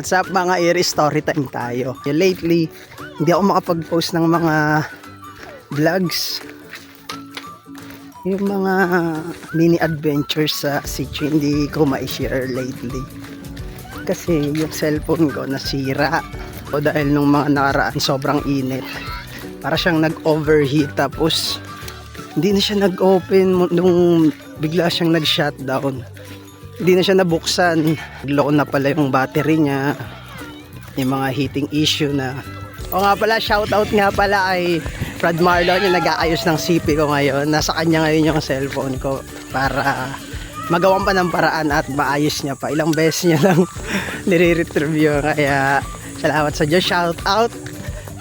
What's up mga ear, story time tayo. Lately, hindi ako makapag-post ng mga vlogs. Yung mga mini adventures sa sitio, hindi ko ma-share lately. Kasi yung cellphone ko nasira. O dahil nung mga nakaraan sobrang init. Para siyang nag-overheat, tapos hindi na siya nag-open nung bigla siyang nag-shutdown. Hindi na siya nabuksan. Low na pala yung battery niya. Yung mga heating issue na. O nga pala, shoutout nga pala ay Brad Marlon, yung nag-aayos ng CP ko ngayon. Nasa kanya ngayon yung cellphone ko para magawan pa ng paraan at maayos niya pa. Ilang beses niya lang nire-retrieve yun. Kaya salamat sa Diyos. Shoutout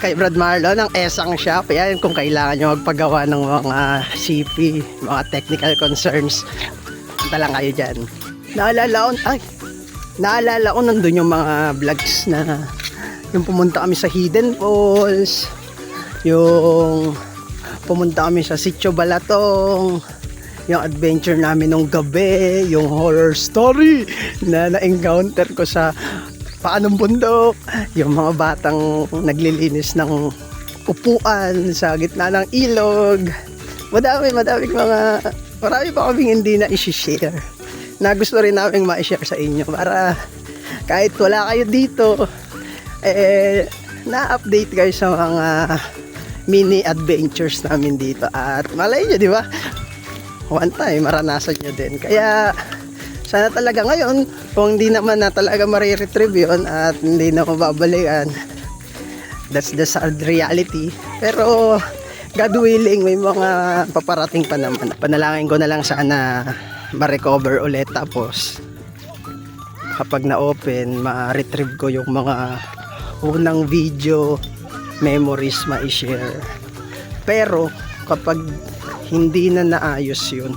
kay Brad Marlon ng Esang Shop. Yan, kung kailangan nyo magpagawa ng mga CP, mga technical concerns, punta lang kayo dyan. Naalala ko nandun yung mga vlogs na yung pumunta kami sa Hidden Falls, yung pumunta kami sa Sitio Balatong, yung adventure namin nung gabi, yung horror story na na-encounter ko sa paanong bundok, yung mga batang naglilinis ng upuan sa gitna ng ilog. Marami pa kaming hindi na i-share na gusto rin namin ma-share sa inyo para kahit wala kayo dito, na-update kayo sa mga mini adventures namin dito. At malay nyo, di ba? One time, maranasan nyo din. Kaya sana talaga ngayon, kung hindi naman na talaga mariretrieve yun at hindi na mababalikan, that's the sad reality. Pero God willing, may mga paparating pa naman. Panalangin ko na lang sana ma-recover ulit, tapos kapag na-open, ma-retrieve ko yung mga unang video memories ma-share. Pero kapag hindi na naayos yun,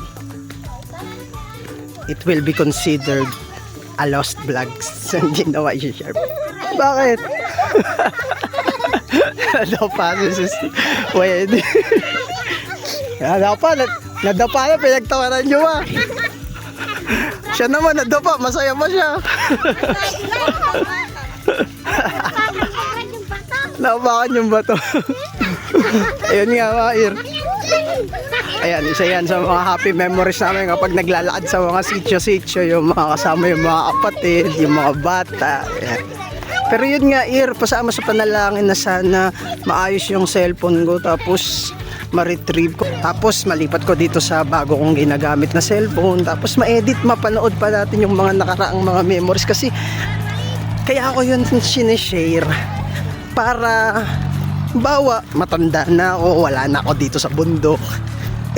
it will be considered a lost vlogs. Hindi na ma-share. Bakit? Nadapa pwede. Nadapa na, pinagtawanan nyo ba? Siya naman nadapa, masaya pa siya. Napakan yung bato. Ayun nga mga ear. Ayan, isa yan sa mga happy memories namin kapag naglalakad sa mga sitio-sitio, yung mga kasama yung mga kapatid, yung mga bata. Ayan. Pero yun nga ear, pasama sa panalangin na sana maayos yung cellphone ko, tapos ma-retrieve ko, tapos malipat ko dito sa bago kong ginagamit na cellphone, tapos ma-edit, mapanood pa natin yung mga nakaraang mga memories. Kasi kaya ako yun sinishare para bawa matanda na ako, wala na ako dito sa bundok,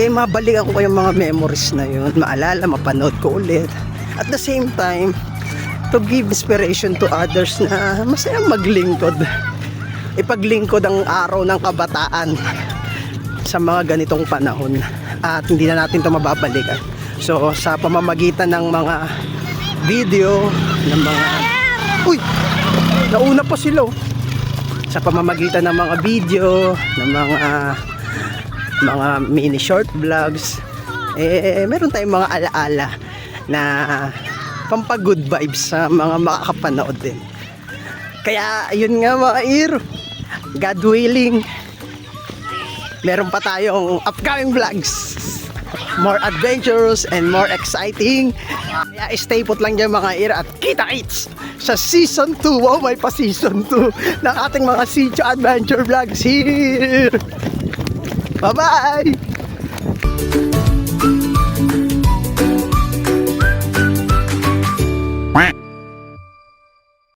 mabalikan ko yung mga memories na yun, maalala, mapanood ko ulit. At the same time, to give inspiration to others na masayang maglingkod, ipaglingkod ang araw ng kabataan sa mga ganitong panahon, at hindi na natin ito mababalikan. So sa pamamagitan ng mga video ng mga nauna pa sila, sa pamamagitan ng mga video ng mga mini short vlogs, meron tayong mga alaala na pampag good vibes sa mga makakapanood din. Kaya yun nga mga ear, God willing, meron pa tayong upcoming vlogs, more adventurous and more exciting. Kaya stay put lang dyan mga ear, at kita-kits sa season 2. Wow, may pa season 2 ng ating mga sitio adventure vlogs here. Bye bye.